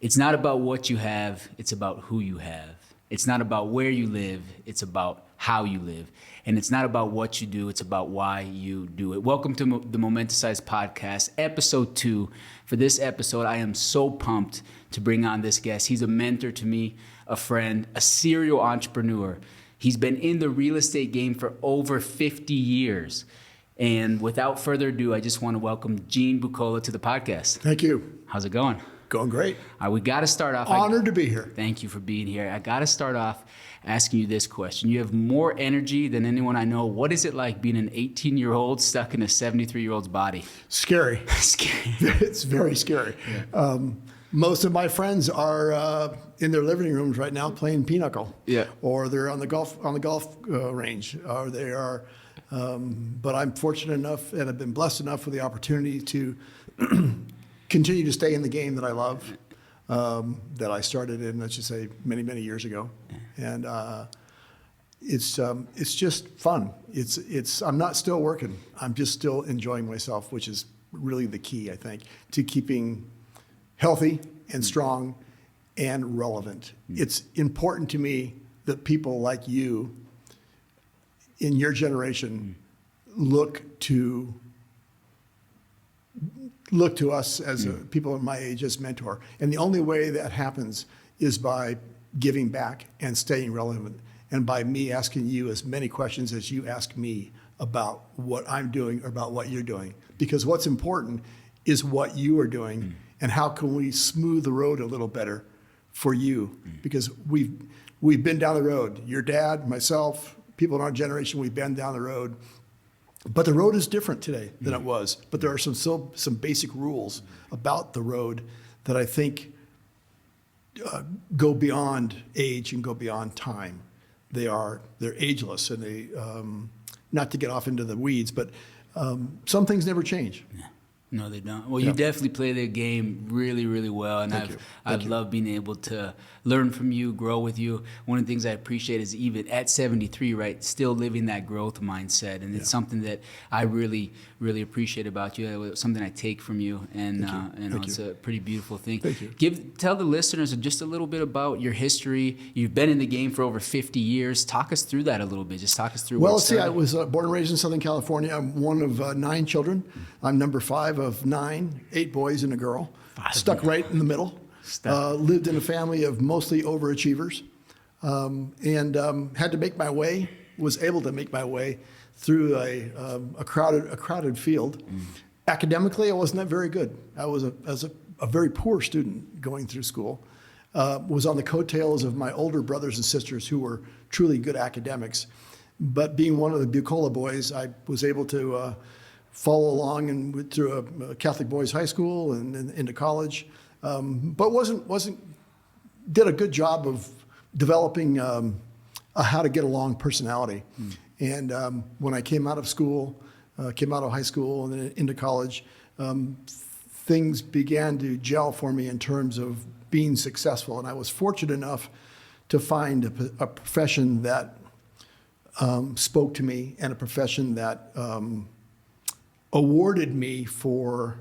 It's not about what you have, it's about who you have. It's not about where you live, it's about how you live. And it's not about what you do, it's about why you do it. Welcome to the Momentasize Podcast, episode 2. For this episode, I am so pumped to bring on this guest. He's a mentor to me, a friend, a serial entrepreneur. He's been in the real estate game for over 50 years. And without further ado, I just want to welcome Gene Buccola to the podcast. Thank you. How's it going? Going great. All right, we got to start off. Honored to be here. Thank you for being here. I got to start off asking you this question. You have more energy than anyone I know. What is it like being an 18-year-old stuck in a 73-year-old's body? Scary. Scary. It's very scary. Yeah. Most of my friends are in their living rooms right now playing pinochle. Yeah. Or they're on the golf range. Or they are. But I'm fortunate enough and have been blessed enough with the opportunity to continue to stay in the game that I love, that I started in, let's just say, many, many years ago. And it's just fun. I'm not still working. I'm just still enjoying myself, which is really the key, I think, to keeping healthy and strong and relevant. It's important to me that people like you in your generation look to us as people in my age as mentor. And the only way that happens is by giving back and staying relevant, and by me asking you as many questions as you ask me about what I'm doing or about what you're doing. Because what's important is what you are doing and how can we smooth the road a little better for you. Because we've been down the road. Your dad, myself, people in our generation, we've been down the road. But the road is different today than it was. But there are some basic rules about the road that I think go beyond age and go beyond time. They're ageless, and they not to get off into the weeds, but some things never change. Yeah. No, they don't. Well, you definitely play the game really, really well, and I've loved being able to learn from you, grow with you. One of the things I appreciate is even at 73, right, still living that growth mindset, and it's something that I really, really appreciate about you. It's something I take from you, and it's a pretty beautiful thing. Thank you. Tell the listeners just a little bit about your history. You've been in the game for over 50 years. Talk us through that a little bit. Just talk us through. Well, see, I was born and raised in Southern California. I'm one of 9 children. I'm number 5 of 9, 8 boys and a girl. Stuck right in the middle. Lived in a family of mostly overachievers, and had to make my way. Was able to make my way through a crowded field. Academically, I wasn't that very good. I was a very poor student going through school. Was on the coattails of my older brothers and sisters who were truly good academics. But being one of the Buccola boys, I was able to follow along and went through a Catholic boys' high school and into college, but did a good job of developing a how to get along personality. And when I came out of high school and then into college, things began to gel for me in terms of being successful. And I was fortunate enough to find a profession that spoke to me, and a profession that awarded me for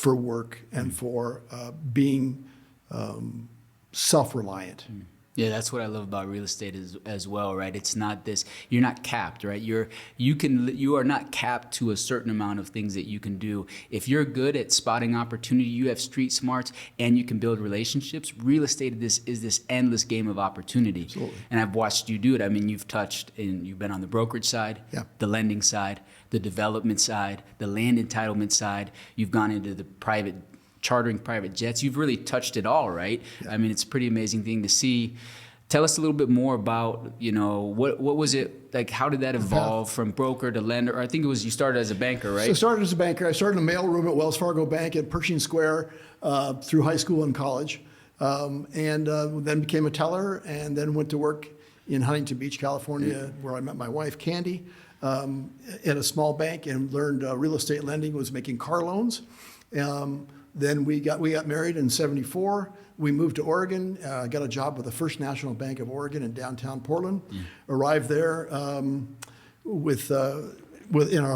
work and for being self-reliant. Yeah, that's what I love about real estate as well, right? It's not this, you're not capped, right? You are not capped to a certain amount of things that you can do. If you're good at spotting opportunity, you have street smarts, and you can build relationships, real estate is this endless game of opportunity. Absolutely. And I've watched you do it. I mean, you've been on the brokerage side, the lending side, the development side, the land entitlement side. You've gone into the chartering private jets. You've really touched it all, right? Yeah. I mean, it's a pretty amazing thing to see. Tell us a little bit more about, what was it like? How did that evolve from broker to lender? Or I think it was you started as a banker, right? So I started as a banker. I started in a mailroom at Wells Fargo Bank at Pershing Square through high school and college, and then became a teller, and then went to work in Huntington Beach, California, where I met my wife, Candy, in a small bank, and learned real estate lending. Was making car loans. Then we got married in '74. We moved to Oregon. Got a job with the First National Bank of Oregon in downtown Portland. Arrived there in our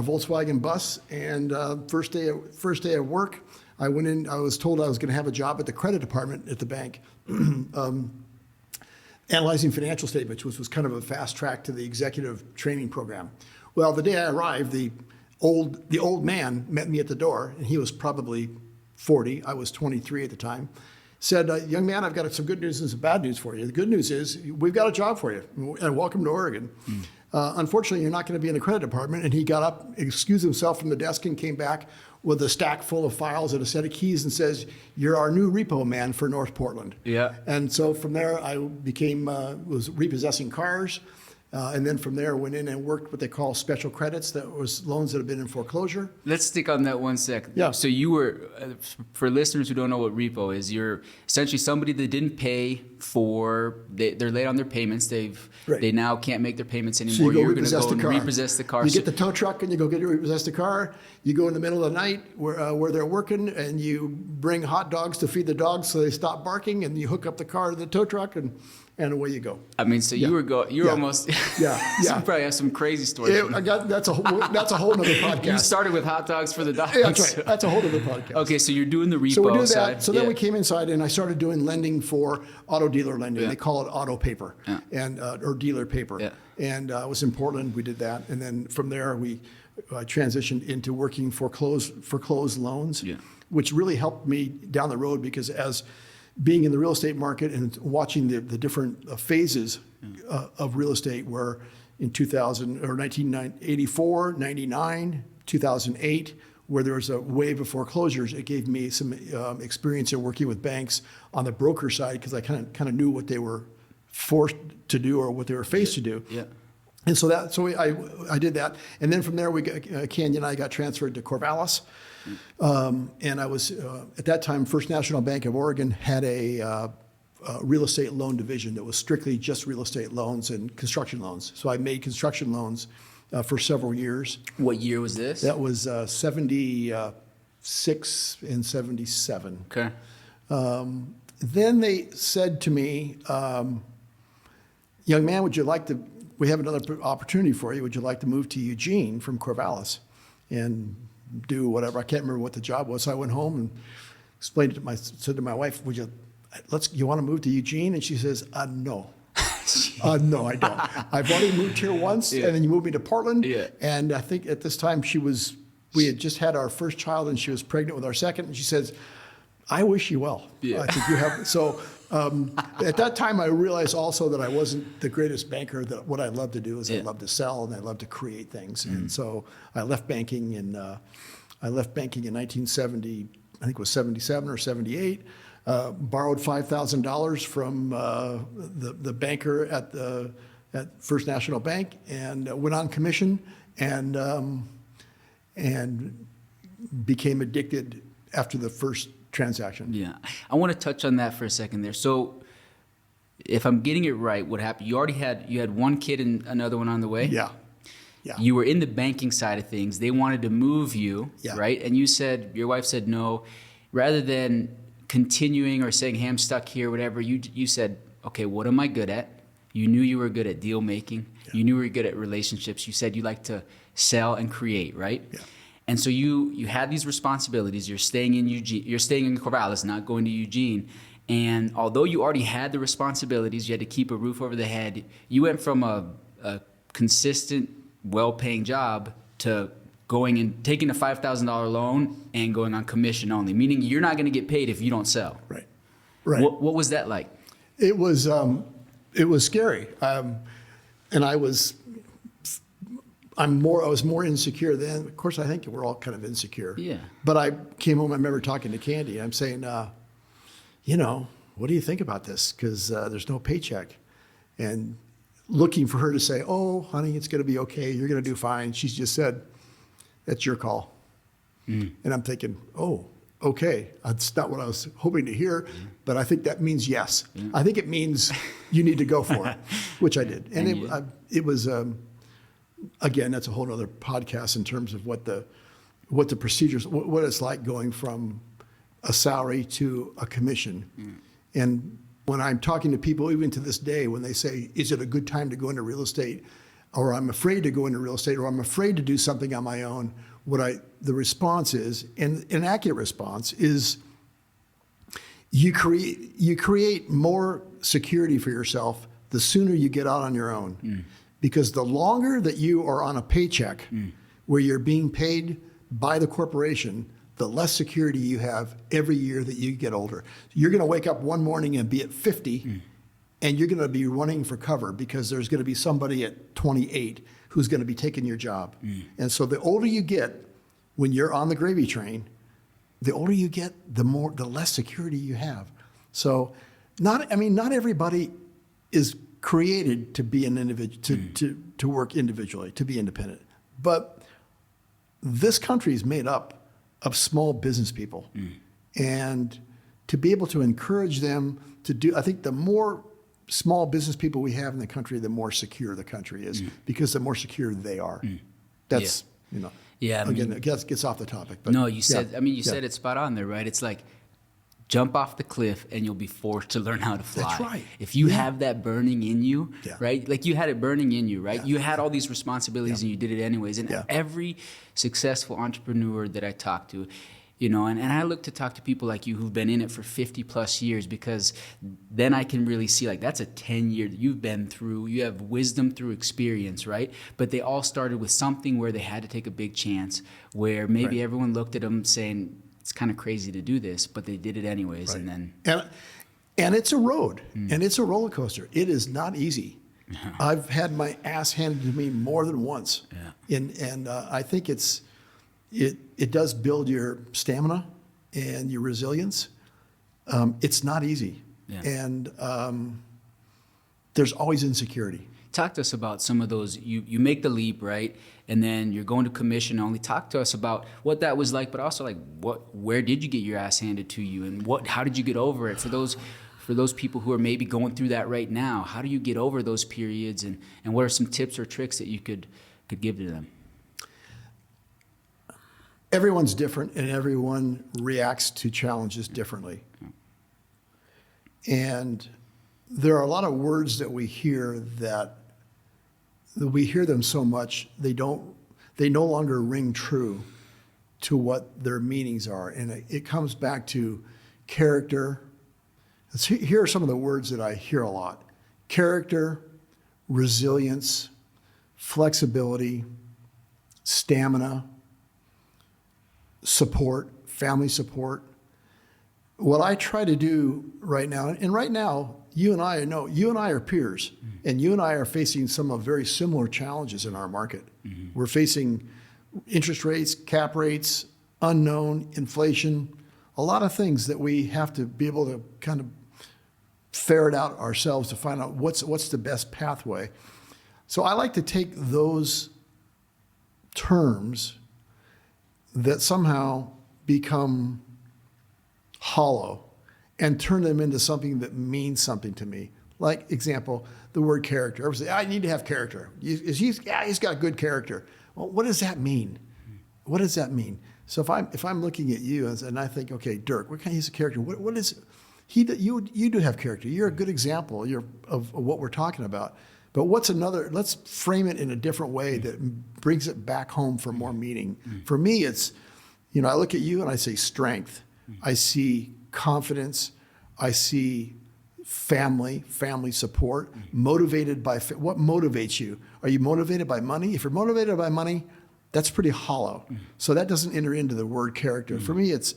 Volkswagen bus, and first day of work, I went in, I was told I was going to have a job at the credit department at the bank, analyzing financial statements, which was kind of a fast track to the executive training program. Well, the day I arrived, the old man met me at the door, and he was probably 40. I was 23 at the time. Said, young man, I've got some good news and some bad news for you. The good news is we've got a job for you, and welcome to Oregon. Unfortunately, you're not going to be in the credit department. And he got up, excused himself from the desk, and came back with a stack full of files and a set of keys and says, you're our new repo man for North Portland. Yeah. And so from there, I was repossessing cars. And then from there, went in and worked what they call special credits. That was loans that have been in foreclosure. Let's stick on that 1 second. Yeah. So you were, for listeners who don't know what repo is, you're essentially somebody that didn't pay for, they're late on their payments. They now can't make their payments anymore. So you go You're going to repossess go the and car. repossess the car. You get the tow truck and you go repossess the car. You go in the middle of the night where they're working, and you bring hot dogs to feed the dogs so they stop barking, and you hook up the car to the tow truck, and away you go. I mean, so you were almost. Yeah. So you probably have some crazy stories. That's a whole nother podcast. You started with hot dogs for the dogs. Yeah, that's right. That's a whole other podcast. Okay, so you're doing the repo So we do side. that. So then we came inside, and I started doing lending for auto dealer lending. Yeah. They call it auto paper, and or dealer paper. Yeah. And I was in Portland. We did that, and then from there we transitioned into working for foreclosed loans, which really helped me down the road, because as being in the real estate market and watching the different phases of real estate, where in 2000 or 1984, 99, 2008, where there was a wave of foreclosures, it gave me some experience in working with banks on the broker side, because I kind of knew what they were forced to do or what they were faced to do. Yeah. And so I did that, and then from there Candy and I got transferred to Corvallis, and I was at that time First National Bank of Oregon had a real estate loan division that was strictly just real estate loans and construction loans. So I made construction loans for several years. What year was this? That was 76 and 77. Okay. Then they said to me, young man, we have another opportunity for you. Would you like to move to Eugene from Corvallis and do whatever? I can't remember what the job was. So I went home and said to my wife, you want to move to Eugene? And she says, no. No, I don't. I've already moved here once, and then you moved me to Portland. Yeah. And I think at this time we had just had our first child, and she was pregnant with our second, and she says, I wish you well. Yeah. I think you have. So at that time, I realized also that I wasn't the greatest banker. That what I love to do is I love to sell, and I love to create things. And so I left banking in 1970. I think it was 77 or 78. Borrowed $5,000 from the banker at First National Bank, and went on commission, and became addicted after the first transaction. Yeah, I want to touch on that for a second there. So, if I'm getting it right, what happened? You had one kid and another one on the way. Yeah. You were in the banking side of things. They wanted to move you, right? And your wife said no. Rather than continuing or saying, hey, I'm stuck here, whatever, you said, okay, what am I good at? You knew you were good at deal making. Yeah. You knew you were good at relationships. You said you like to sell and create, right? Yeah. And so you had these responsibilities. You're staying in Eugene. You're staying in Corvallis, not going to Eugene. And although you already had the responsibilities, you had to keep a roof over the head. You went from a consistent, well-paying job to going and taking a $5,000 loan and going on commission only, meaning you're not going to get paid if you don't sell. Right. What was that like? It was scary, and I was more insecure then. Of course, I think we're all kind of insecure. Yeah. But I came home. I remember talking to Candy. I'm saying, what do you think about this? Because there's no paycheck, and looking for her to say, "Oh, honey, it's going to be okay. You're going to do fine." She's just said, "That's your call." And I'm thinking, "Oh, okay. That's not what I was hoping to hear, but I think that means yes. I think it means you need to go for it," which I did. And it was, again, that's a whole other podcast in terms of what the procedures, what it's like going from a salary to a commission. And when I'm talking to people, even to this day, when they say, is it a good time to go into real estate, or I'm afraid to go into real estate, or I'm afraid to do something on my own, the response is, and an accurate response is, you create more security for yourself the sooner you get out on your own. Because the longer that you are on a paycheck where you're being paid by the corporation, the less security you have every year that you get older. You're going to wake up one morning and be at 50, and you're going to be running for cover because there's going to be somebody at 28 who's going to be taking your job. And so the older you get, when you're on the gravy train, the older you get, the less security you have. So not everybody is created to be an individual, to work individually, to be independent. But this country is made up of small business people. And to be able to encourage them to do, I think the more small business people we have in the country, the more secure the country is, because the more secure they are. That's, Yeah, I again, mean, it gets off the topic. But no, you said, you said it's spot on there, right? It's like, jump off the cliff and you'll be forced to learn how to fly. That's right. If you have that burning in you, Yeah. right? Like you had it burning in you, right? Yeah. You had all these responsibilities and you did it anyways. And Yeah. every successful entrepreneur that I talk to, and I look to talk to people like you who've been in it for 50 plus years, because then I can really see, like, that's a 10-year that you've been through. You have wisdom through experience, right? But they all started with something where they had to take a big chance, where maybe everyone looked at them saying, it's kind of crazy to do this, but they did it anyways. Right. And then, and it's a road, and it's a roller coaster. It is not easy. I've had my ass handed to me more than once. And I think it does build your stamina and your resilience. It's not easy. And there's always insecurity. talk to us about some of those. You make the leap, right? And then you're going to commission only. Talk to us about what that was like, but also like where did you get your ass handed to you, and how did you get over it? For those people who are maybe going through that right now, how do you get over those periods, and what are some tips or tricks that you could give to them? Everyone's different, and everyone reacts to challenges differently. And there are a lot of words that we hear that we hear them so much they no longer ring true to what their meanings are. And it comes back to character. Here are some of the words that I hear a lot: character, resilience, flexibility, stamina, support, family support. What I try to do right now, and right now, you and I are peers, and you and I are facing some of very similar challenges in our market. Mm-hmm. We're facing interest rates, cap rates, unknown, inflation, a lot of things that we have to be able to kind of ferret out ourselves to find out what's the best pathway. So I like to take those terms that somehow become hollow and turn them into something that means something to me. Like, example, the word character. Everybody say, I need to have character. He's got good character. Well, what does that mean? What does that mean? So if I'm looking at you and I think, okay, Dirk, what kind of character? What is he that you do have character? You're a good example of what we're talking about. But what's another? Let's frame it in a different way that brings it back home for more meaning. For me, it's, I look at you and I say strength. I see confidence. I see family support, motivated by, what motivates you? Are you motivated by money? If you're motivated by money, that's pretty hollow. So that doesn't enter into the word character. For me, it's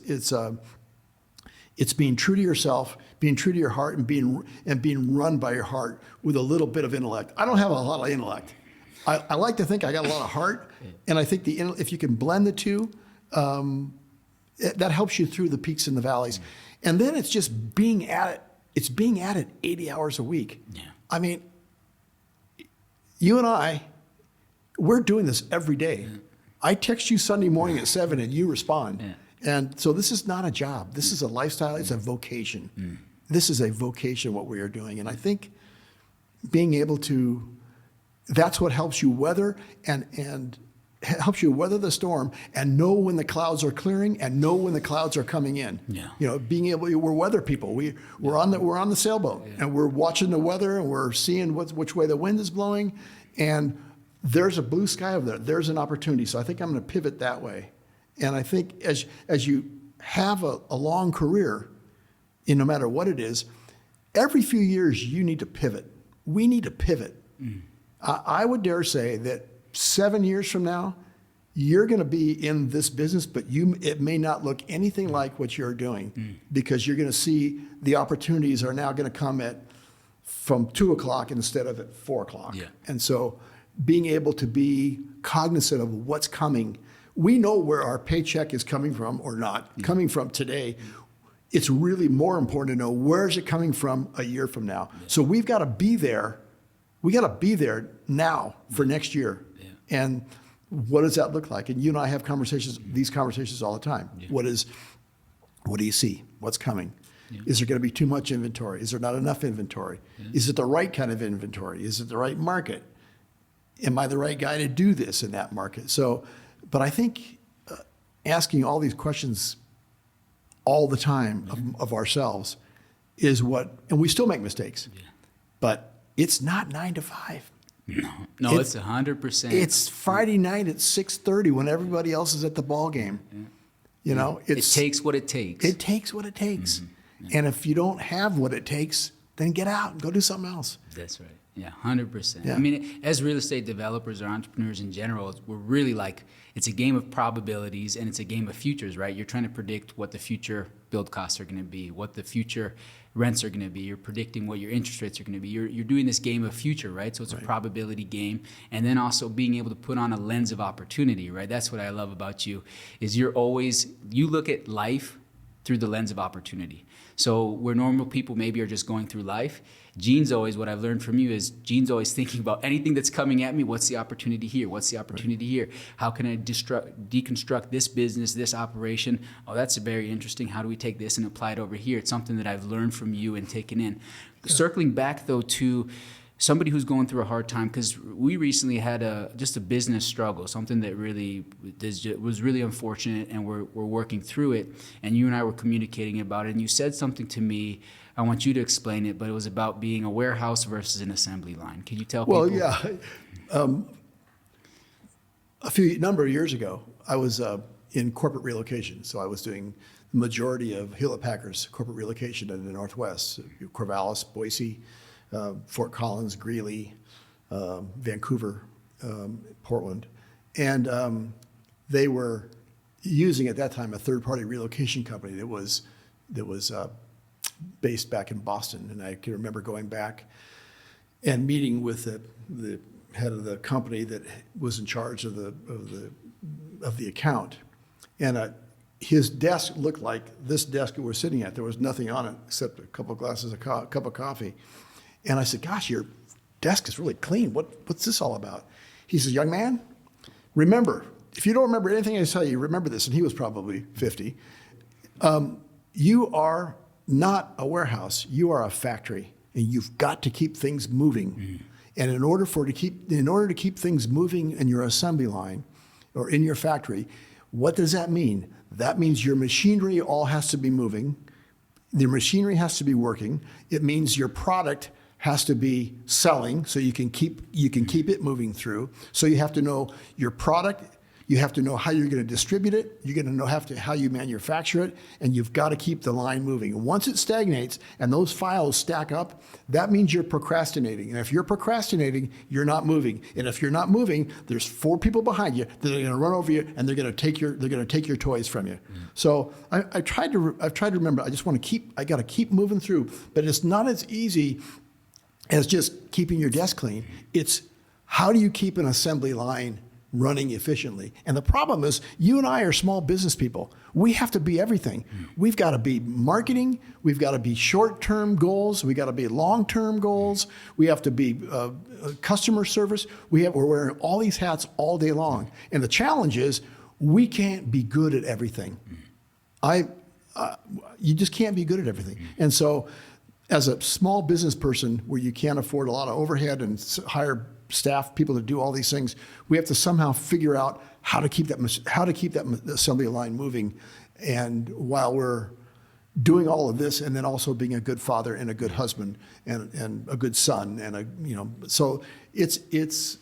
being true to yourself, being true to your heart, and being run by your heart with a little bit of intellect. I don't have a lot of intellect. I like to think I got a lot of heart, and I think if you can blend the two, that helps you through the peaks and the valleys. And then it's just being at it. It's being at it 80 hours a week. Yeah. I mean, you and I, we're doing this every day. Yeah. I text you Sunday morning at 7 and you respond. Yeah. And so this is not a job. This is a lifestyle. It's a vocation. This is a vocation, what we are doing. And I think being able to, that's what helps you weather and helps you weather the storm and know when the clouds are clearing and know when the clouds are coming in. Yeah. Being able, we're weather people. We're on the sailboat, and we're watching the weather, and we're seeing which way the wind is blowing, and there's a blue sky over there. There's an opportunity. So I think I'm going to pivot that way. And I think as you have a long career, in no matter what it is, every few years you need to pivot. We need to pivot. I would dare say that 7 years from now, you're going to be in this business, but it may not look anything like what you're doing because you're going to see the opportunities are now going to come from 2 o'clock instead of at 4 o'clock. Yeah. And so being able to be cognizant of what's coming, we know where our paycheck is coming from or not coming from today. It's really more important to know where is it coming from a year from now. Yeah. So we've got to be there. We got to be there now for next year. Yeah. And what does that look like? And you and I have these conversations all the time. Yeah. What do you see? What's coming? Yeah. Is there going to be too much inventory? Is there not enough inventory? Yeah. Is it the right kind of inventory? Is it the right market? Am I the right guy to do this in that market? So, but I think asking all these questions all the time of ourselves is and we still make mistakes, but it's not 9 to 5. No, it's 100%. It's Friday night at 6:30 when everybody else is at the ball game. Yeah. You know, it takes what it takes. It takes what it takes. And if you don't have what it takes, then get out and go do something else. That's right. Yeah, 100%. Yeah. I mean, as real estate developers or entrepreneurs in general, we're really it's a game of probabilities and it's a game of futures, right? You're trying to predict what the future build costs are going to be, what the future rents are going to be. You're predicting what your interest rates are going to be. You're doing this game of future, right? So it's a probability game. And then also being able to put on a lens of opportunity, right? That's what I love about you, is you look at life through the lens of opportunity. So where normal people maybe are just going through life, what I've learned from you is Gene's always thinking about anything that's coming at me. What's the opportunity here? What's the opportunity here? How can I deconstruct this business, this operation? Oh, that's very interesting. How do we take this and apply it over here? It's something that I've learned from you and taken in. Yeah. Circling back though to somebody who's going through a hard time, because we recently had just a business struggle, something that really was really unfortunate, and we're working through it. And you and I were communicating about it, and you said something to me. I want you to explain it, but it was about being a warehouse versus an assembly line. Can you tell people? Well, yeah. A number of years ago, I was in corporate relocation. So I was doing the majority of Hewlett-Packard's corporate relocation in the Northwest, Corvallis, Boise, Fort Collins, Greeley, Vancouver, Portland. And they were using at that time a third-party relocation company that was based back in Boston. And I can remember going back and meeting with the head of the company that was in charge of the account. And his desk looked like this desk that we're sitting at. There was nothing on it except a couple of glasses of cup of coffee. And I said, gosh, your desk is really clean. What's this all about? He says, young man, remember, if you don't remember anything I tell you, remember this. And he was probably 50. You are not a warehouse. You are a factory, and you've got to keep things moving. Mm-hmm. And in order to keep things moving in your assembly line or in your factory, what does that mean? That means your machinery all has to be moving. The machinery has to be working. It means your product has to be selling, so you can keep it moving through. So you have to know your product. You have to know how you're going to distribute it. You're going to know how you manufacture it, and you've got to keep the line moving. And once it stagnates and those files stack up, that means you're procrastinating. And if you're procrastinating, you're not moving. And if you're not moving, there's 4 people behind you that are going to run over you, and they're going to take your toys from you. Mm-hmm. So I've tried to remember. I got to keep moving through, but it's not as easy as just keeping your desk clean. It's how do you keep an assembly line running efficiently? And the problem is, you and I are small business people. We have to be everything. We've got to be marketing. We've got to be short-term goals. We've got to be long-term goals. We have to be customer service. We're wearing all these hats all day long. And the challenge is, we can't be good at everything. You just can't be good at everything. And so, as a small business person where you can't afford a lot of overhead and hire staff, people to do all these things, we have to somehow figure out how to keep that assembly line moving, and while we're doing all of this, and then also being a good father and a good husband and a good son, and so it's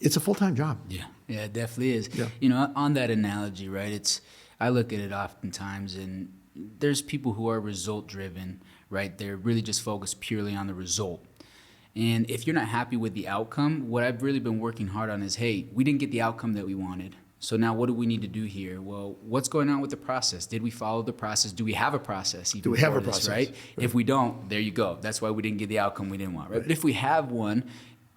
it's a full-time job. Yeah, yeah, it definitely is. Yeah. You know, on that analogy, right? I look at it oftentimes, and there's people who are result driven, right? They're really just focused purely on the result. And if you're not happy with the outcome, what I've really been working hard on is, hey, we didn't get the outcome that we wanted. So now what do we need to do here? Well, what's going on with the process? Did we follow the process? Do we have a process? Do we have a process? Right? If we don't, there you go. That's why we didn't get the outcome we didn't want, right? But if we have one,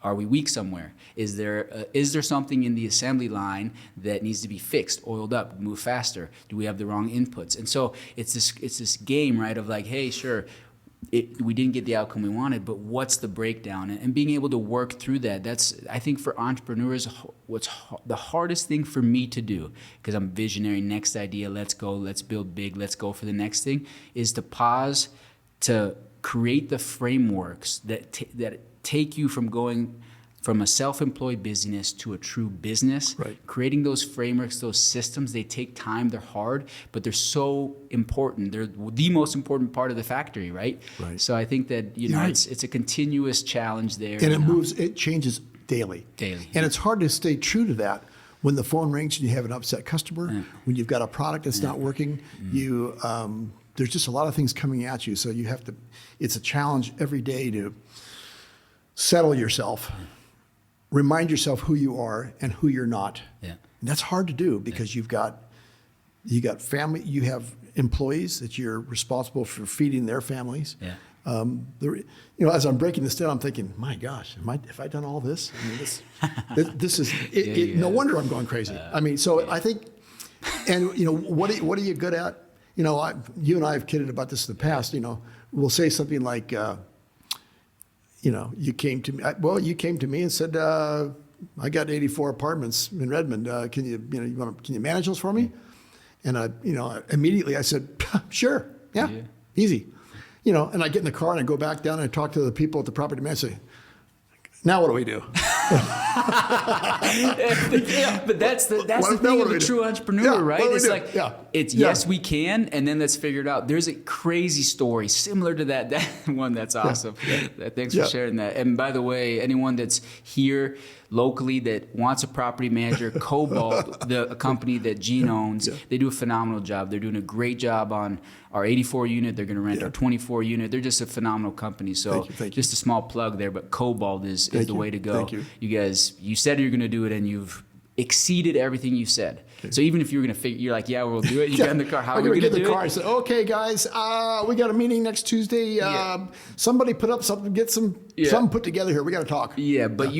are we weak somewhere? Is there something in the assembly line that needs to be fixed, oiled up, move faster? Do we have the wrong inputs? And so it's this game, right, of like, hey, sure, we didn't get the outcome we wanted, but what's the breakdown? And being able to work through that, that's, I think for entrepreneurs, what's the hardest thing for me to do, because I'm visionary, next idea, let's go, let's build big, let's go for the next thing, is to pause, to create the frameworks that take you from going from a self-employed business to a true business. Right. Creating those frameworks, those systems, they take time, they're hard, but they're so important. They're the most important part of the factory, right? Right. So I think that, you know, Right. it's a continuous challenge there. And you know. it changes daily. Daily. And it's hard to stay true to that when the phone rings and you have an upset customer, when you've got a product that's not working, there's just a lot of things coming at you. So you have to, it's a challenge every day to settle yourself, remind yourself who you are and who you're not. Yeah. And that's hard to do because you got family, you have employees that you're responsible for feeding their families. Yeah. As I'm breaking this down, I'm thinking, my gosh, have I done all this? I mean, this is no wonder I'm going crazy. I think, and what are you good at? You and I have kidded about this in the past. We'll say something like, you came to me and said, I got 84 apartments in Redmond. Can you manage those for me? And immediately I said, sure, yeah, easy. And I get in the car and I go back down and I talk to the people at the property manager. Say, now what do we do? But that's the thing of a true entrepreneur, right? It's like, yes, we can, and then let's figure it out. There's a crazy story similar to that one. That's awesome. Thanks for sharing that. And by the way, anyone that's here locally that wants a property manager, Cobalt, a company that Gene owns, they do a phenomenal job. They're doing a great job on our 84 unit. They're going to rent our 24 unit. They're just a phenomenal company. So thank you. Just a small plug there, but Cobalt is the way to go. Thank you. You guys, you said you're going to do it, and you've exceeded everything you said. Okay. So even if you were going to you're like, yeah, we'll do it. You got in the car. How are we going to do it? I said, okay, guys, we got a meeting next Tuesday. Somebody put up something, get something put together here. We got to talk. Yeah, but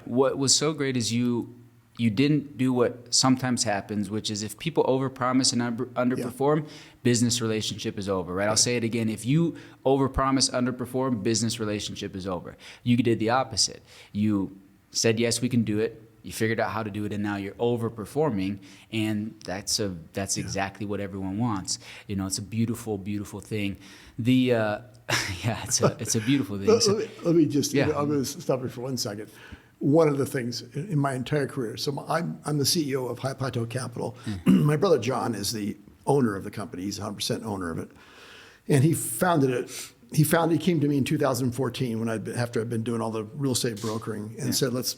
what was so great is you didn't do what sometimes happens, which is if people overpromise and underperform, business relationship is over, right? I'll say it again. If you overpromise, underperform, business relationship is over. You did the opposite. You said, yes, we can do it. You figured out how to do it, and now you're overperforming, and that's exactly what everyone wants. It's a beautiful, beautiful thing. It's a beautiful thing. Let me just, I'm going to stop you for 1 second. One of the things in my entire career, so I'm the CEO of High Plateau Capital. My brother John is the owner of the company. He's 100% owner of it. And he founded it. He came to me in 2014 after I'd been doing all the real estate brokering and said, let's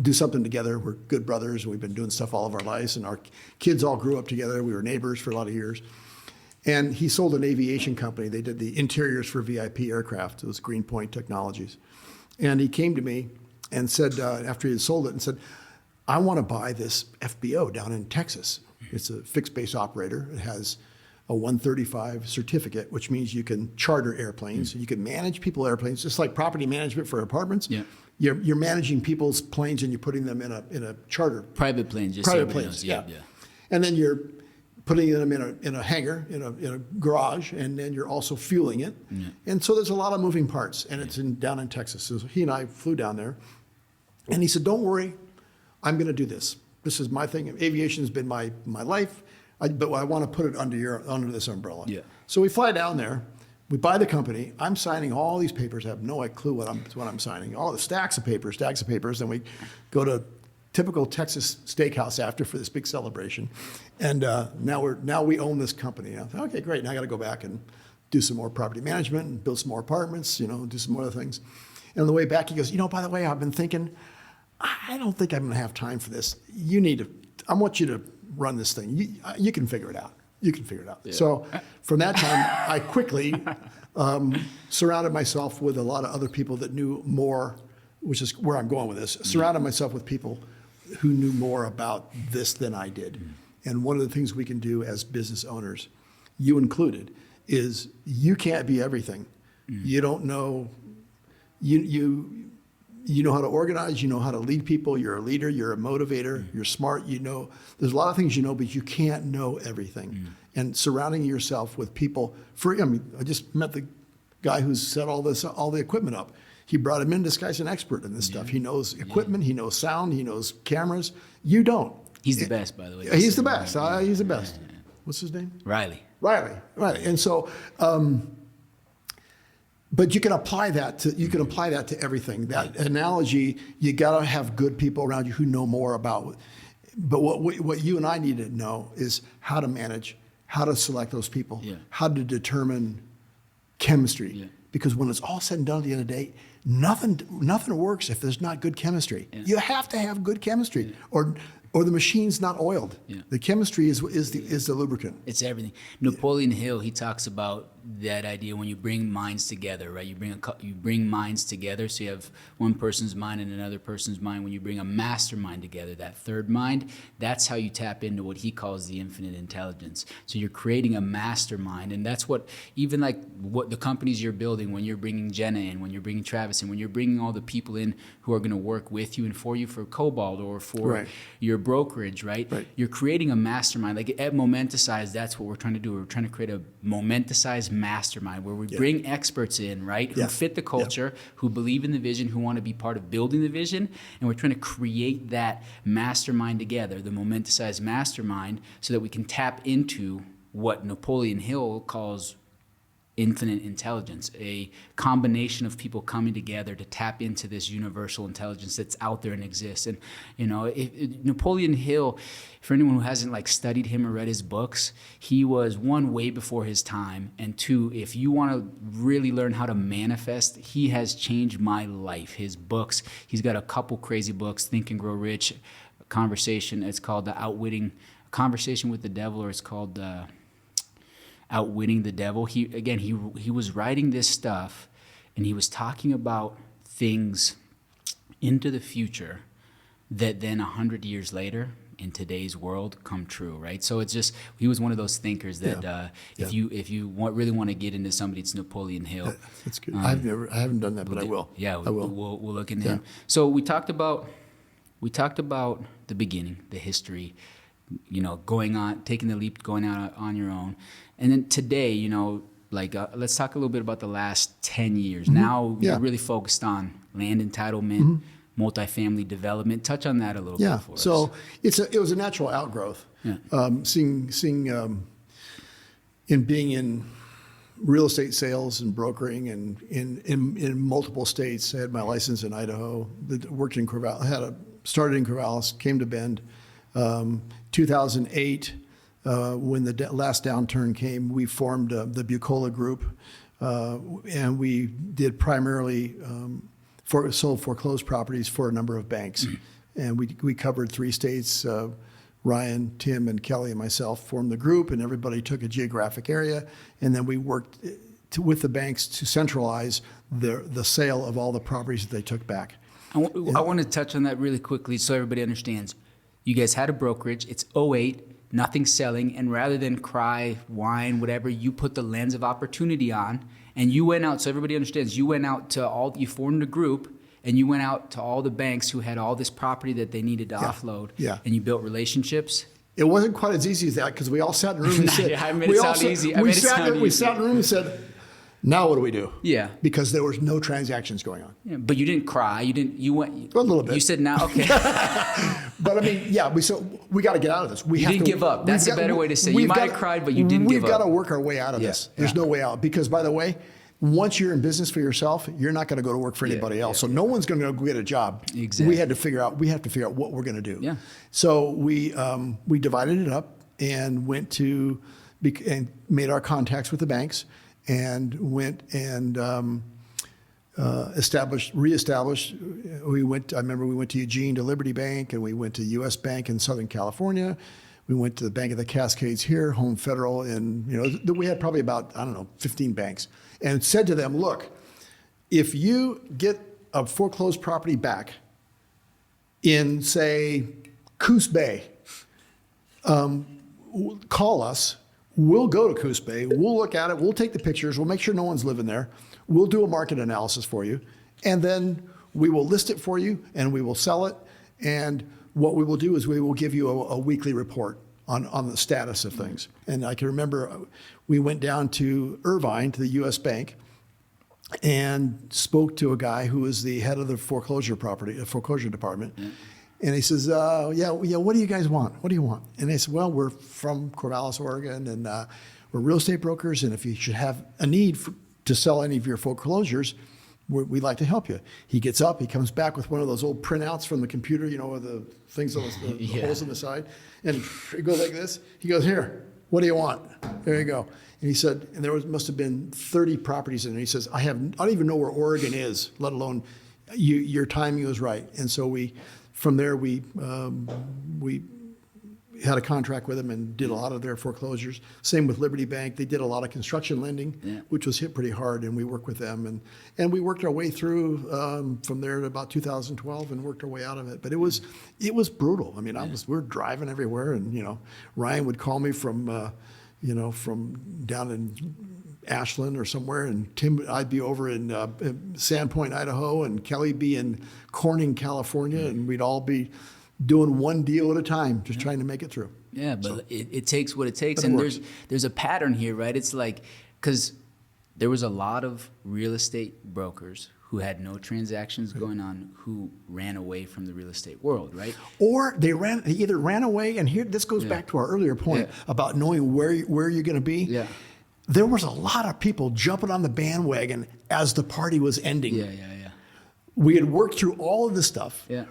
do something together. We're good brothers. We've been doing stuff all of our lives, and our kids all grew up together. We were neighbors for a lot of years. And he sold an aviation company. They did the interiors for VIP aircraft. It was Greenpoint Technologies. And he came to me and said, after he had sold it, and said, I want to buy this FBO down in Texas. It's a fixed base operator. It has a 135 certificate, which means you can charter airplanes. You can manage people airplanes, just like property management for apartments. Yeah. You're managing people's planes and you're putting them in a charter. Private planes. Private planes, yeah. And then you're putting them in a hangar, in a garage, and then you're also fueling it. Yeah. And so there's a lot of moving parts, and it's down in Texas. So he and I flew down there, and he said, don't worry, I'm going to do this. This is my thing. Aviation has been my life, but I want to put it under this umbrella. Yeah. So we fly down there. We buy the company. I'm signing all these papers. I have no clue what I'm signing. All the stacks of papers. Then we go to typical Texas steakhouse after for this big celebration, and now we own this company. And I thought, okay, great. Now I got to go back and do some more property management and build some more apartments. Do some more other things. And on the way back, he goes, by the way, I've been thinking, I don't think I'm going to have time for this. I want you to run this thing. You can figure it out. You can figure it out. Yeah. So from that time, I quickly surrounded myself with a lot of other people that knew more, which is where I'm going with this. Surrounded myself with people who knew more about this than I did. And one of the things we can do as business owners, you included, is you can't be everything. You don't know, you know how to organize, you know how to lead people, you're a leader, you're a motivator, you're smart, there's a lot of things you know, but you can't know everything. And surrounding yourself with people, I just met the guy who's set all the equipment up. He brought him in, this guy's an expert in this stuff. He knows equipment, he knows sound, he knows cameras. You don't. He's the best, by the way. He's the best. He's the best. What's his name? Riley. And so, but you can apply that to everything. That analogy, you got to have good people around you who know more about. But what you and I need to know is how to manage, how to select those people, how to determine chemistry. Yeah. Because when it's all said and done at the end of the day, nothing works if there's not good chemistry. Yeah. You have to have good chemistry, or the machine's not oiled. Yeah. The chemistry is the lubricant. It's everything. Napoleon Hill, he talks about that idea when you bring minds together, right? You bring minds together, so you have one person's mind and another person's mind. When you bring a mastermind together, that third mind, that's how you tap into what he calls the infinite intelligence. So you're creating a mastermind, and that's what even like what the companies you're building, when you're bringing Jenna in, when you're bringing Travis in, when you're bringing all the people in who are going to work with you and for you for Cobalt or for your brokerage, right? You're creating a mastermind. Like at Momentasize, that's what we're trying to do. We're trying to create a Momentasize mastermind where we bring experts in, right, who fit the culture, who believe in the vision, who want to be part of building the vision, and we're trying to create that mastermind together, the Momentasize mastermind, so that we can tap into what Napoleon Hill calls infinite intelligence, a combination of people coming together to tap into this universal intelligence that's out there and exists. And Napoleon Hill, for anyone who hasn't like studied him or read his books, he was one, way before his time, and two, if you want to really learn how to manifest, he has changed my life. His books, he's got a couple crazy books, Think and Grow Rich, Conversation, it's called the Conversation with the Devil, or it's called Outwitting the Devil. He was writing this stuff, and he was talking about things into the future that then 100 years later in today's world come true, right? So it's just, he was one of those thinkers that if you really want to get into somebody, it's Napoleon Hill. That's good. I haven't done that, but I will. Yeah, I will. We'll look into him. So we talked about the beginning, the history, taking the leap, going out on your own. And then today, let's talk a little bit about the last 10 years. Now we're really focused on land entitlement, multifamily development. Touch on that a little bit for us. So it was a natural outgrowth. Seeing in being in real estate sales and brokering and in multiple states. I had my license in Idaho, worked in Corvallis, started in Corvallis, came to Bend. 2008, when the last downturn came, we formed the Buccola Group, and we did primarily sold foreclosed properties for a number of banks. And we covered 3 states. Ryan, Tim, and Kelly and myself formed the group, and everybody took a geographic area, and then we worked with the banks to centralize the sale of all the properties that they took back. I want to touch on that really quickly so everybody understands. You guys had a brokerage. It's 2008, nothing selling, and rather than cry, whine, whatever, you put the lens of opportunity on, and you went out, so everybody understands, you formed a group, and you went out to all the banks who had all this property that they needed to offload, and you built relationships. It wasn't quite as easy as that, because we all sat in a room and said, I made it sound easy. We sat in a room and said, now what do we do? Yeah. Because there was no transactions going on. Yeah, but you didn't cry. You went. A little bit. You said now, okay. But I mean, we got to get out of this. You didn't give up. That's a better way to say it. You might have cried, but you didn't give up. We've got to work our way out of this. There's no way out. Because by the way, once you're in business for yourself, you're not going to go to work for anybody else. So no one's going to go get a job. Exactly. We have to figure out what we're going to do. Yeah. So we divided it up and and made our contacts with the banks, and went and reestablished. I remember we went to Eugene to Liberty Bank, and we went to U.S. Bank in Southern California. We went to the Bank of the Cascades here, Home Federal, and we had probably about 15 banks, and said to them, look, if you get a foreclosed property back in, say, Coos Bay, call us. We'll go to Coos Bay. We'll look at it. We'll take the pictures. We'll make sure no one's living there. We'll do a market analysis for you. And then we will list it for you and we will sell it. And what we will do is we will give you a weekly report on the status of things. And I can remember we went down to Irvine, to the U.S. Bank, and spoke to a guy who was the head of the foreclosure department. Yeah. And he says, yeah, what do you guys want? What do you want? And they said, well, we're from Corvallis, Oregon, and we're real estate brokers, and if you should have a need to sell any of your foreclosures, we'd like to help you. He gets up, he comes back with one of those old printouts from the computer, with the things on the holes on the side, and he goes like this. He goes, here, what do you want? There you go. And he said, and must have been 30 properties in there. He says, I don't even know where Oregon is, let alone your timing was right. And so from there, we had a contract with them and did a lot of their foreclosures. Same with Liberty Bank. They did a lot of construction lending, which was hit pretty hard, and we worked with them. And we worked our way through from there to about 2012 and worked our way out of it. But it was brutal. I mean, we were driving everywhere, and Ryan would call me from down in Ashland or somewhere, and I'd be over in Sandpoint, Idaho, and Kelly be in Corning, California, and we'd all be doing one deal at a time, just trying to make it through. Yeah, but it takes what it takes, and there's a pattern here, right? It's like, because there was a lot of real estate brokers who had no transactions going on, who ran away from the real estate world, right? Or they either ran away, and this goes back to our earlier point about knowing where you're going to be. Yeah. There was a lot of people jumping on the bandwagon as the party was ending. Yeah. We had worked through all of this stuff. Yeah.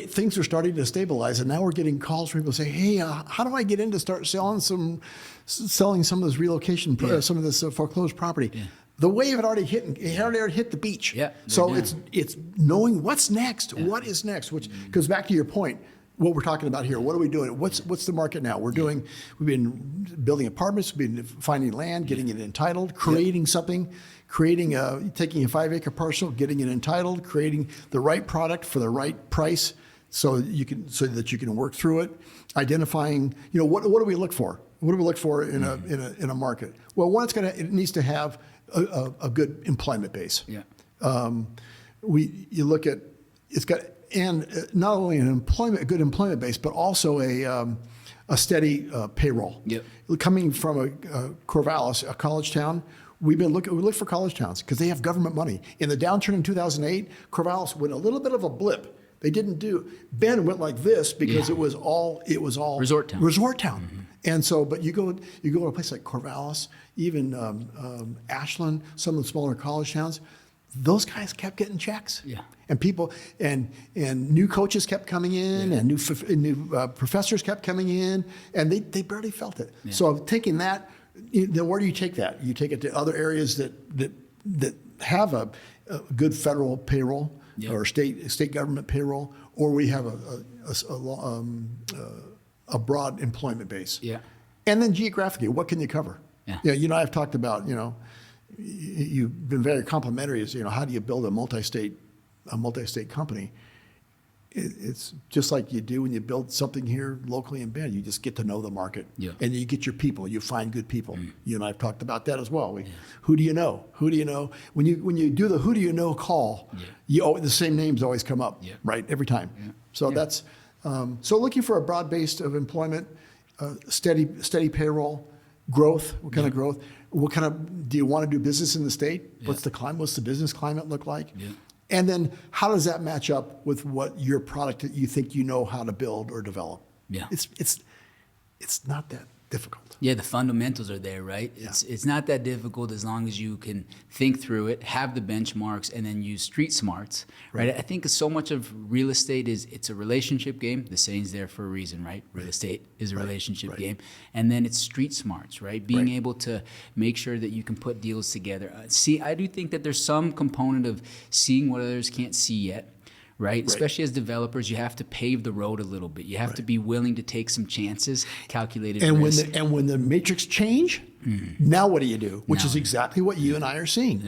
Things are starting to stabilize, and now we're getting calls from people saying, hey, how do I get in to start selling some of this relocation, some of this foreclosed property? Yeah. The wave had already hit. It had already hit the beach. Yeah, so it's knowing what's next. Yeah. What is next? Which goes back to your point. What we're talking about here. What are we doing? What's the market now? We've been building apartments. We've been finding land, getting it entitled, creating something, taking a 5-acre parcel, getting it entitled, creating the right product for the right price, so that you can work through it. Identifying, what do we look for? What do we look for in a market? Well, one, it needs to have a good employment base. Yeah. You look at it's got. And not only a good employment base, but also a steady payroll. Yep. Coming from a Corvallis, a college town, we look for college towns because they have government money. In the downturn in 2008, Corvallis went a little bit of a blip. They didn't do. Ben went like this because it was all resort town. Mm-hmm. And so, but you go to a place like Corvallis, even Ashland, some of the smaller college towns. Those guys kept getting checks. Yeah. And people and new coaches kept coming in, and new professors kept coming in, and they barely felt it. Yeah. So taking that, then where do you take that? You take it to other areas that have a good federal payroll or state government payroll, or we have a broad employment base. Yeah. And then geographically, what can you cover? Yeah. I've talked about you've been very complimentary as how do you build a multi-state company. It's just like you do when you build something here locally in Bend. You just get to know the market, and you get your people. You find good people. You and I've talked about that as well. Who do you know? Who do you know? When you do the who do you know call, the same names always come up, right, every time. Yeah. So that's so looking for a broad base of employment, steady payroll, growth. What kind of growth? What kind of do you want to do business in the state? Yeah. What's the business climate look like? Yeah. And then how does that match up with what your product that you think you know how to build or develop? Yeah. It's not that difficult. Yeah, the fundamentals are there, right? Yeah. It's not that difficult as long as you can think through it, have the benchmarks, and then use street smarts, right? I think so much of real estate it's a relationship game. The saying's there for a reason, right? Real estate is a relationship game. And then it's street smarts, right? Being able to make sure that you can put deals together. I do think that there's some component of seeing what others can't see yet. Right? Especially as developers, you have to pave the road a little bit. You have to be willing to take some chances, calculated risk. When the matrix change, now what do you do? Which is exactly what you and I are seeing.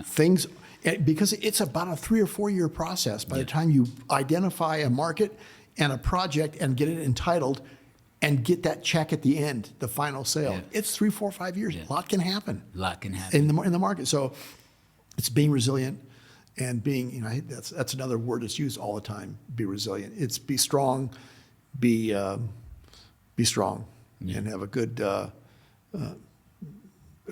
Things, because it's about a 3 or 4 year process by the time you identify a market and a project and get it entitled and get that check at the end, the final sale. It's 3, 4, 5 years. A lot can happen. In the market. So it's being resilient. And being, that's another word that's used all the time. Be resilient. It's be strong, be strong, and have a good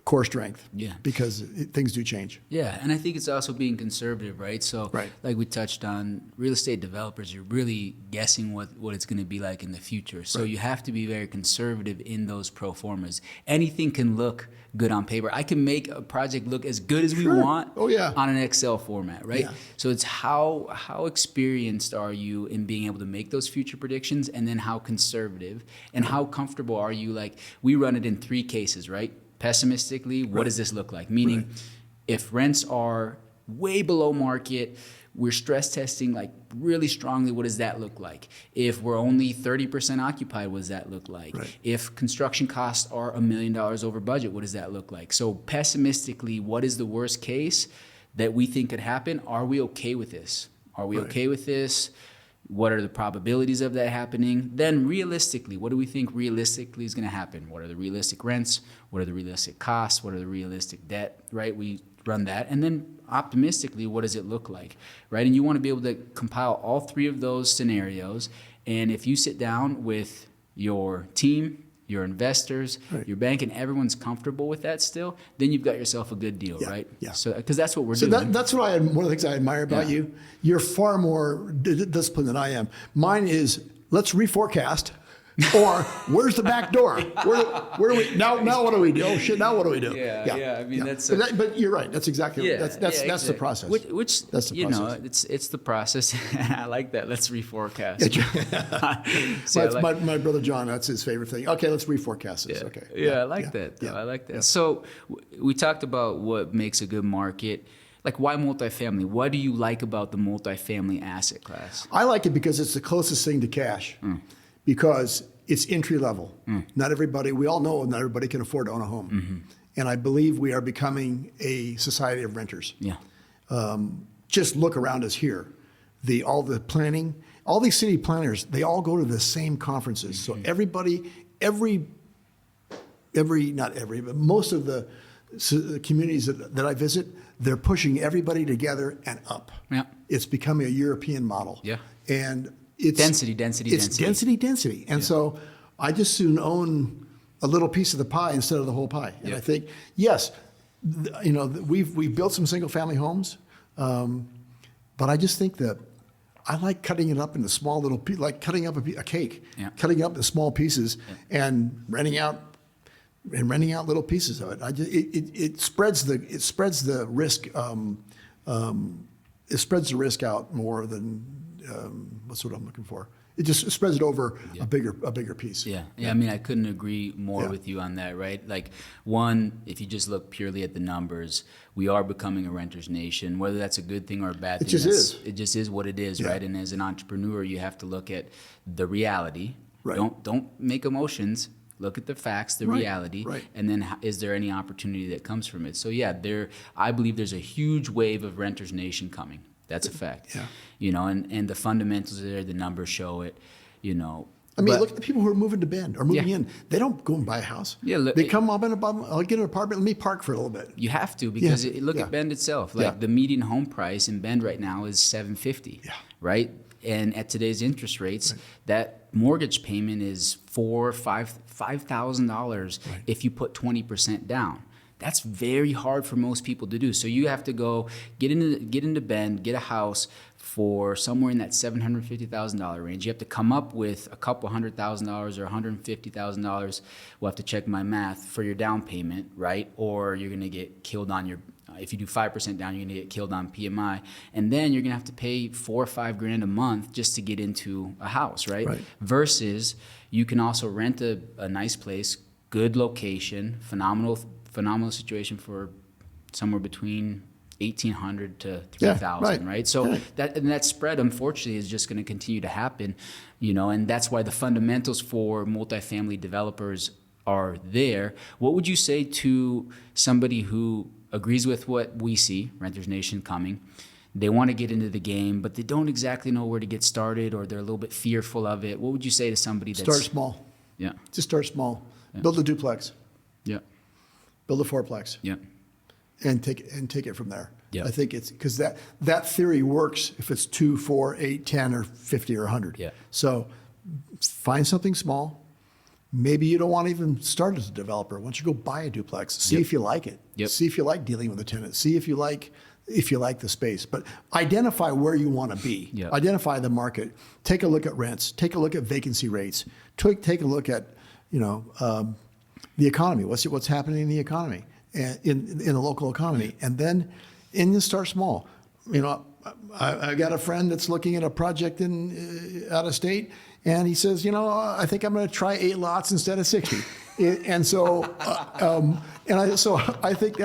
core strength. Yeah. Because things do change. Yeah, and I think it's also being conservative, right? So, like we touched on, real estate developers, you're really guessing what it's going to be like in the future. So you have to be very conservative in those pro formas. Anything can look good on paper. I can make a project look as good as we want on an Excel format, right? Yeah. So it's how experienced are you in being able to make those future predictions, and then how conservative and how comfortable are you? Like, we run it in 3 cases, right? Pessimistically, what does this look like? Meaning, if rents are way below market, we're stress testing like really strongly, what does that look like? If we're only 30% occupied, what does that look like? If construction costs are $1 million over budget, what does that look like? So pessimistically, what is the worst case that we think could happen? Are we okay with this? Are we okay with this? What are the probabilities of that happening? Then realistically, what do we think realistically is going to happen? What are the realistic rents? What are the realistic costs? What are the realistic debt, right? We run that. And then optimistically, what does it look like, right? And you want to be able to compile all 3 of those scenarios. And if you sit down with your team, your investors, your bank, and everyone's comfortable with that still, then you've got yourself a good deal, right? Yeah. So, because that's what we're doing. That's what one of the things I admire about you. You're far more disciplined than I am. Mine is, let's reforecast, or where's the back door? Where do we now? What do we do? Oh shit! Now what do we do? I mean, that's. But you're right. That's exactly. That's the process. Which that's the process. It's the process. I like that. Let's reforecast. My brother John, that's his favorite thing. Okay, let's reforecast this. Okay. I like that. I like that. So we talked about what makes a good market. Like, why multifamily? What do you like about the multifamily asset class? I like it because it's the closest thing to cash. Because it's entry level. Not everybody, we all know not everybody can afford to own a home. And I believe we are becoming a society of renters. Just look around us here. All the planning, all these city planners, they all go to the same conferences. So everybody, not every, but most of the communities that I visit, they're pushing everybody together and up. It's becoming a European model. And it's density. And so I just soon own a little piece of the pie instead of the whole pie. And I think, yes, we've built some single family homes, but I just think that I like cutting it up into small little pieces, like cutting up a cake, cutting it up into small pieces and renting out little pieces of it. It spreads the risk. It spreads the risk out more than. What's what I'm looking for? It just spreads it over a bigger piece. I mean, I couldn't agree more with you on that, right? Like, one, if you just look purely at the numbers, we are becoming a renter's nation. Whether that's a good thing or a bad thing, it just is what it is, right? And as an entrepreneur, you have to look at the reality. Don't make emotions. Look at the facts, the reality, and then is there any opportunity that comes from it? So I believe there's a huge wave of renter's nation coming. That's a fact. And the fundamentals are there, the numbers show it, I mean, look at the people who are moving to Bend or moving in. They don't go and buy a house. They come up I'll get an apartment, let me park for a little bit. You have to, because look at Bend itself. Like, the median home price in Bend right now is $750, right? And at today's interest rates, that mortgage payment is $5,000 if you put 20% down. That's very hard for most people to do. So you have to go get into Bend, get a house for somewhere in that $750,000 range. You have to come up with a couple $100,000 or $150,000. We'll have to check my math for your down payment, right? Or you're going to get killed on your. If you do 5% down, you're going to get killed on PMI, and then you're going to have to pay $4 or $5 grand a month just to get into a house, right? Versus you can also rent a nice place, good location, phenomenal situation for somewhere between $1,800 to $3,000, right? So that spread, unfortunately, is just going to continue to happen, and that's why the fundamentals for multifamily developers are there. What would you say to somebody who agrees with what we see, Renters Nation coming? They want to get into the game, but they don't exactly know where to get started, or they're a little bit fearful of it. What would you say to somebody that's... Start small. Yeah. Just start small. Yeah. Build a duplex. Yeah. Build a fourplex. Yeah. And take it from there. Yeah. I think it's because that theory works if it's 2, 4, 8, 10, or 50 or 100. Yeah. So find something small. Maybe you don't want to even start as a developer. Why don't you go buy a duplex? See if you like it. See if you like dealing with a tenant. See if you like the space. But identify where you want to be. Identify the market. Take a look at rents. Take a look at vacancy rates. Take a look at the economy. What's happening in the economy, in the local economy, and then start small. I got a friend that's looking at a project out of state. And he says, I think I'm going to try 8 lots instead of 60. And so, I think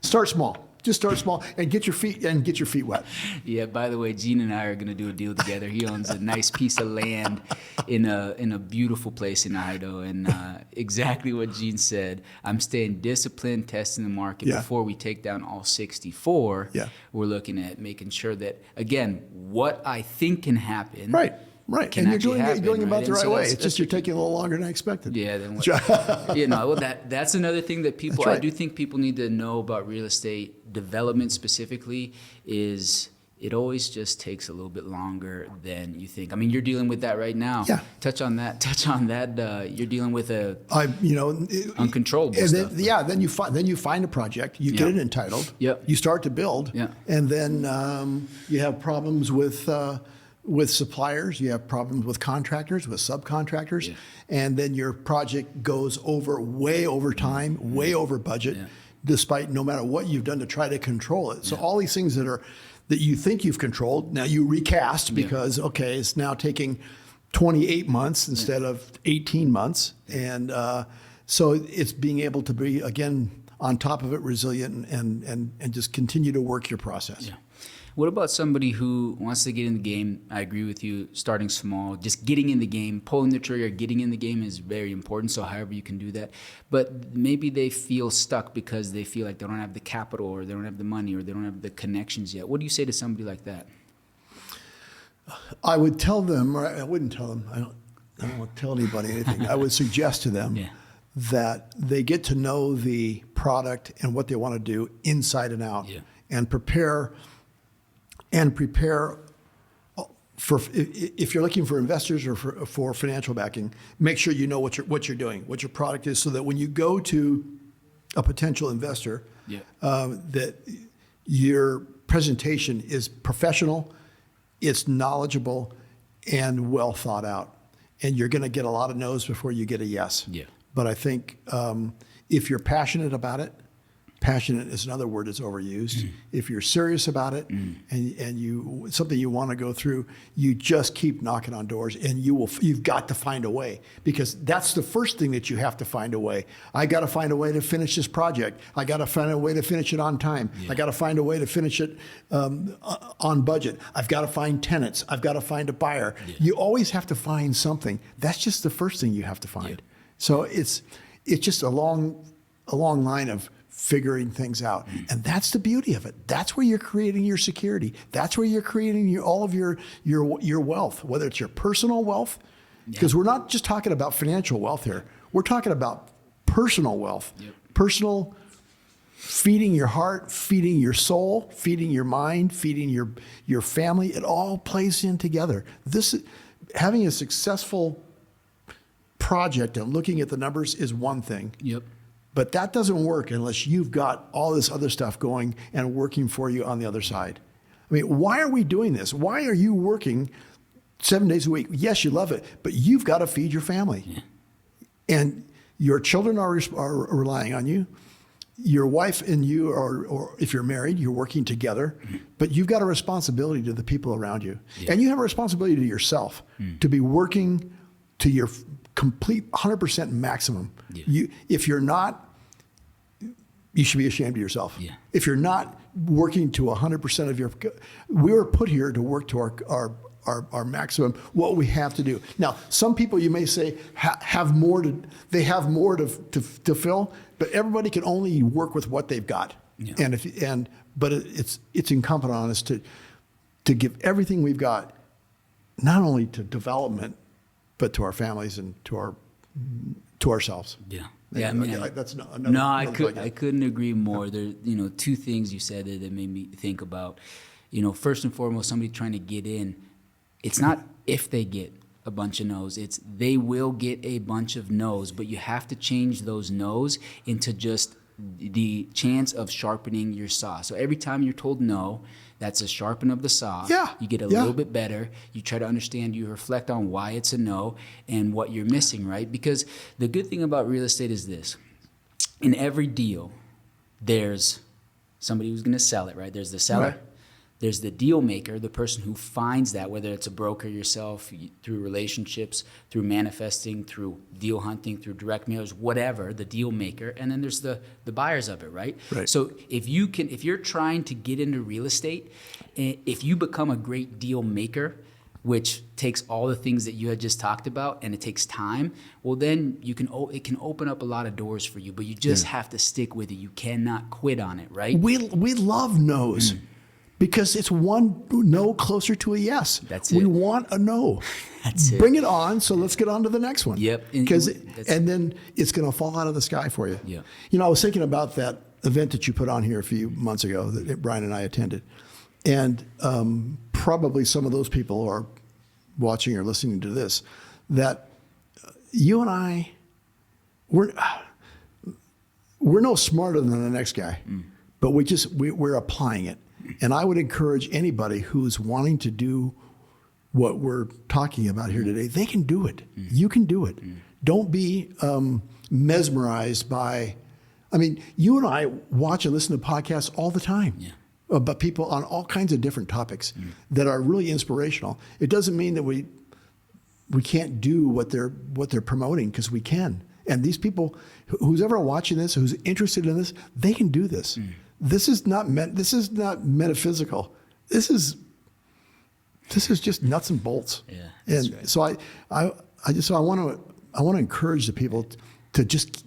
start small. Just start small and get your feet wet. Yeah. By the way, Gene and I are going to do a deal together. He owns a nice piece of land in a beautiful place in Idaho, and exactly what Gene said. I'm staying disciplined, testing the market before we take down all 64. Yeah. We're looking at making sure that, again, what I think can happen. Right. And you're going about the right way. It's just you're taking a little longer than I expected. Yeah. That's another thing that people, I do think people need to know about real estate development specifically, is it always just takes a little bit longer than you think. I mean, you're dealing with that right now. Yeah. Touch on that. You're dealing with uncontrollable stuff. Then you find a project. You get it entitled. Yep. You start to build. Yeah. And then you have problems with suppliers, you have problems with contractors, with subcontractors, and then your project goes way over time, way over budget, despite no matter what you've done to try to control it. So all these things that you think you've controlled, now you recast because, it's now taking 28 months instead of 18 months. And so it's being able to be, again, on top of it, resilient and just continue to work your process. Yeah. What about somebody who wants to get in the game? I agree with you, starting small, just getting in the game, pulling the trigger, getting in the game is very important, so however you can do that. But maybe they feel stuck because they feel like they don't have the capital, or they don't have the money, or they don't have the connections yet. What do you say to somebody like that? I would tell them, or I wouldn't tell them, I don't want to tell anybody anything. I would suggest to them that they get to know the product and what they want to do inside and out, and prepare for, if you're looking for investors or for financial backing, make sure you know what you're doing, what your product is, so that when you go to a potential investor, that your presentation is professional, it's knowledgeable, and well thought out. And you're going to get a lot of no's before you get a yes. Yeah. But I think if you're passionate about it, passionate is another word that's overused. If you're serious about it and something you want to go through, you just keep knocking on doors, and you've got to find a way, because that's the first thing that you have to find a way. I got to find a way to finish this project. I got to find a way to finish it on time. I got to find a way to finish it on budget. I've got to find tenants. I've got to find a buyer. You always have to find something. That's just the first thing you have to find. So it's just a long line of figuring things out. And that's the beauty of it. That's where you're creating your security. That's where you're creating all of your wealth, whether it's your personal wealth, because we're not just talking about financial wealth here. We're talking about personal wealth, personal, feeding your heart, feeding your soul, feeding your mind, feeding your family. It all plays in together. Having a successful project and looking at the numbers is one thing. But that doesn't work unless you've got all this other stuff going and working for you on the other side. I mean, why are we doing this? Why are you working 7 days a week? Yes, you love it, but you've got to feed your family. Yeah. And your children are relying on you. Your wife and you are, or if you're married, you're working together, but you've got a responsibility to the people around you. Yeah. And you have a responsibility to yourself to be working to your complete 100% maximum. Yeah. If you're not, you should be ashamed of yourself. Yeah. If you're not working to 100% of your, we were put here to work to our maximum, what we have to do. Now, some people you may say have more to fill, but everybody can only work with what they've got. Yeah. But it's incumbent on us to give everything we've got, not only to development, but to our families and to ourselves. Yeah. Yeah, I mean, that's I couldn't agree more. There, two things you said that made me think about. First and foremost, somebody trying to get in. It's not if they get a bunch of no's. It's they will get a bunch of no's, but you have to change those no's into just the chance of sharpening your saw. So every time you're told no, that's a sharpen of the saw. Yeah. You get a little bit better. You try to understand, you reflect on why it's a no and what you're missing, right? Because the good thing about real estate is this. In every deal, there's somebody who's going to sell it, right? There's the seller. Right. There's the deal maker, the person who finds that, whether it's a broker yourself, through relationships, through manifesting, through deal hunting, through direct mailers, whatever, the deal maker. And then there's the buyers of it, right? So if you're trying to get into real estate, if you become a great deal maker, which takes all the things that you had just talked about, and it takes time, well, then it can open up a lot of doors for you, but you just have to stick with it. You cannot quit on it, right? We love no's. Because it's one no closer to a yes. That's it. We want a no. That's it. Bring it on, so let's get on to the next one. Yep. And then it's going to fall out of the sky for you. Yeah. I was thinking about that event that you put on here a few months ago that Brian and I attended. And probably some of those people are watching or listening to this, that you and I, we're no smarter than the next guy, but we're applying it. And I would encourage anybody who's wanting to do what we're talking about here today, they can do it. You can do it. Don't be mesmerized by, you and I watch and listen to podcasts all the time about people on all kinds of different topics that are really inspirational. It doesn't mean that we can't do what they're promoting, because we can. And these people, who's ever watching this, who's interested in this, they can do this. This is not metaphysical. This is just nuts and bolts. Yeah, that's and right. So I want to encourage the people to just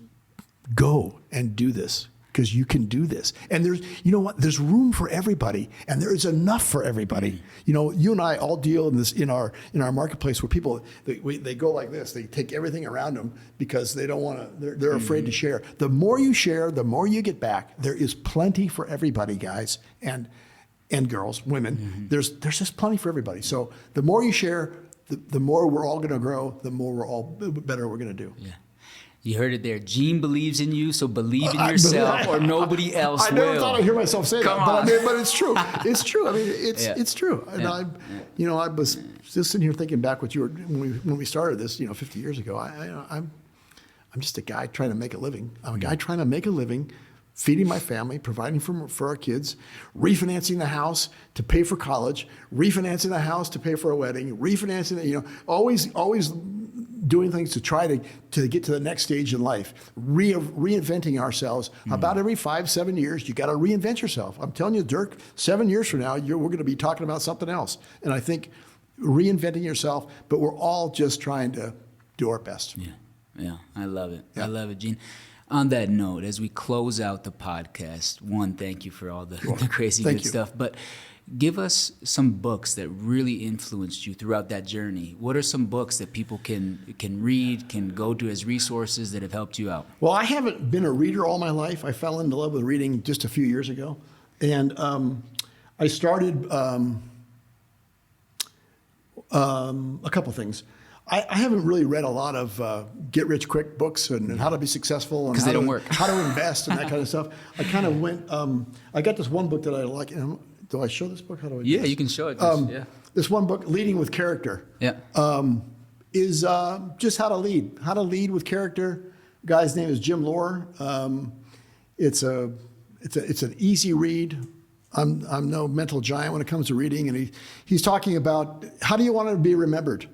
go and do this, because you can do this. And there's room for everybody, and there is enough for everybody. You and I all deal in this in our marketplace, where people they go like this. They take everything around them because they don't want to. They're afraid to share. The more you share, the more you get back. There is plenty for everybody, guys and girls, women. There's just plenty for everybody. So the more you share, the more we're all going to grow. The more better we're going to do. Yeah. You heard it there. Gene believes in you, so believe in yourself, or nobody else will. I never thought I'd hear myself say that, but it's true. It's true. It's true. And I was just sitting here thinking back when we started this, 50 years ago. I'm just a guy trying to make a living. I'm a guy trying to make a living, feeding my family, providing for our kids, refinancing the house to pay for college, refinancing the house to pay for a wedding, refinancing, always doing things to try to get to the next stage in life, reinventing ourselves. About every 5-7 years, you got to reinvent yourself. I'm telling you, Dirk, 7 years from now, we're going to be talking about something else. And I think reinventing yourself, but we're all just trying to do our best. Yeah, I love it. Yeah. I love it, Gene. On that note, as we close out the podcast, thank you for all the crazy good stuff. But give us some books that really influenced you throughout that journey. What are some books that people can read, can go to as resources that have helped you out? Well, I haven't been a reader all my life. I fell into love with reading just a few years ago. And I started a couple things. I haven't really read a lot of get-rich-quick books and how to be successful and they don't work. how to invest and that kind of stuff. I kind of went. I got this one book that I like. Do I show this book? How do I? Do Yeah, this? you can show it. Yeah. This one book, Leading with Character. Yeah. Is just how to lead with character. The guy's name is Jim Lohr. It's an easy read. I'm no mental giant when it comes to reading, and he's talking about how do you want to be remembered?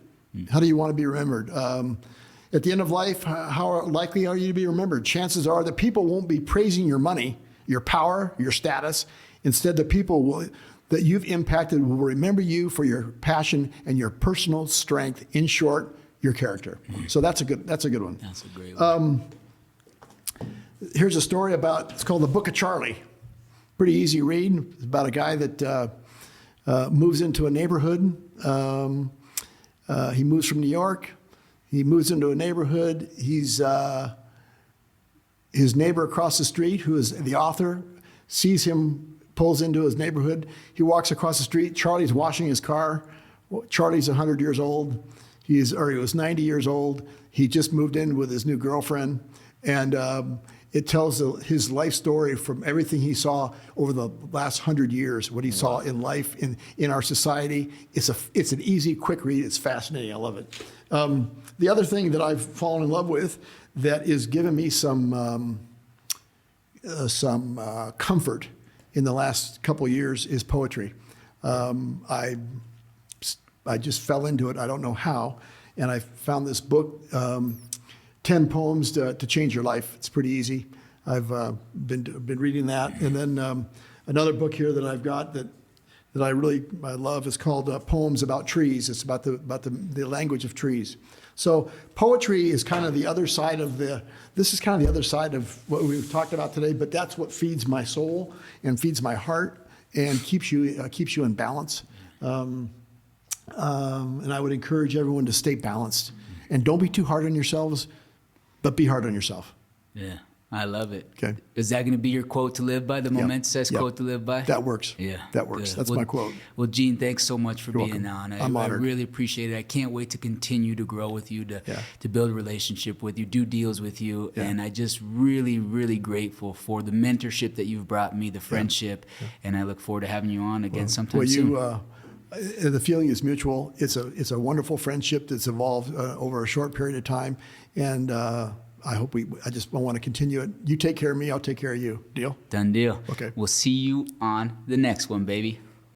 How do you want to be remembered? At the end of life, how likely are you to be remembered? Chances are that people won't be praising your money, your power, your status. Instead, the people that you've impacted will remember you for your passion and your personal strength. In short, your character. So that's a good one. That's a great one. Here's a story it's called The Book of Charlie. Pretty easy read. It's about a guy that moves into a neighborhood. He moves from New York. He moves into a neighborhood. His neighbor across the street, who is the author, sees him, pulls into his neighborhood. He walks across the street. Charlie's washing his car. Charlie's 100 years old. He was 90 years old. He just moved in with his new girlfriend. And it tells his life story from everything he saw over the last 100 years, what he saw in life, in our society. It's an easy, quick read. It's fascinating. I love it. The other thing that I've fallen in love with that is giving me some comfort in the last couple of years is poetry. I just fell into it. I don't know how. And I found this book, 10 Poems to Change Your Life. It's pretty easy. I've been reading that. And then another book here that I've got that I love is called Poems About Trees. It's about the language of trees. So poetry is kind of the other side of this is kind of the other side of what we've talked about today, but that's what feeds my soul and feeds my heart and keeps you in balance. And I would encourage everyone to stay balanced and don't be too hard on yourselves, but be hard on yourself. Yeah, I love it. Okay. Is that going to be your quote to live by? The Momentasize quote to live by? That works. Yeah. That works. Good. That's my quote. Well, Gene, thanks so much for You're being welcome. on. I'm I honored. really appreciate it. I can't wait to continue to grow with you, to build a relationship with you, do deals with you. Yeah. And I just really, really grateful for the mentorship that you've brought me, the friendship. Yeah. And I look forward to having you on again sometime soon. The feeling is mutual. It's a wonderful friendship that's evolved over a short period of time, and I just want to continue it. You take care of me, I'll take care of you. Deal? Done deal. Okay. We'll see you on the next one, baby.